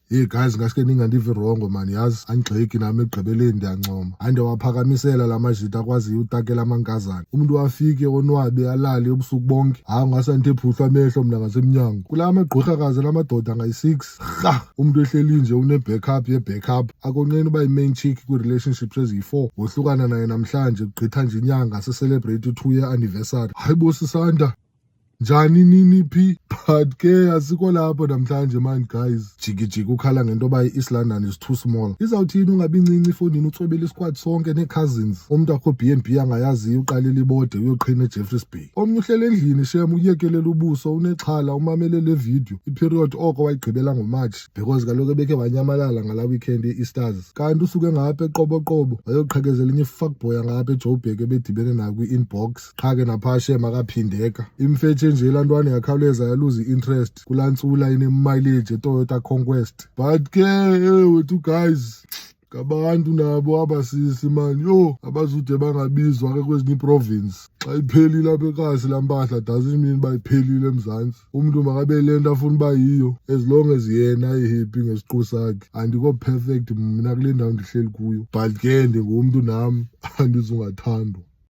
Hey guys, ngaske ningandivi wrong man, yazi angixeki nami egqibeleni ndiyancoma. Ande waphakamisela la majita akwaziyo utakela amankazana. Umuntu wafike onwabe alale ubusuku bonke. Ngasanthe ephuhlwa amehlo mina ngasemnyango. Kula amagqorhakazi lamadoda ngayi6. Umuntu ehleli nje une backup ye-backup. Akonqeni ubayiMain chick kwiRelationship eziy4. Wohlukana naye namhlanje kugqitha nje inyanga se-celebrate 2-year anniversary. Hayi bo sisanda. Njani nini phi? But ke asikho lapho namhlanje man guys. Jiki ukhala ngento ba i-East London is too small. Izawuthini ungabi incinci ifondini uthwebele isquad sonke ne-cousins. Umuntu akho B&B angayaziyo uqalela ibode uyoqhina eJeffreys Bay. Omnye uhlele endlini shem uyekelela ubuso unexhala umamele le video. I-period oko wayigqibela ngoMarch because kaloku ebekhe wanyamalala ngala weekend ye-Easters. Kanti usuke ngapha eqoboqobo wayoqhaqezela inye fuckboy ngapha eJoburg ebedibene nayo kwi-inbox. Qha ke napha shem akaphindeka. Imfethu nje lantwana yakhawuleza yaluza i-interest kulantsula ine-mileage eToyota Conquest. But ke wethu guys, ngabantu nabo abasisi man, yo abazude bangabizwa ke kwezinye iprovince. Xa iphelile apha ekhasi lampahla doesn't mean bayiphelile eMzantsi. Umuntu makabe lento afuna uba yiyo as long as yena ayi-happy ngesiqu sakhe. Andikho perfect mina kule ndawo ndihleli kuyo, but ke ndingumuntu nam andizungathandwa.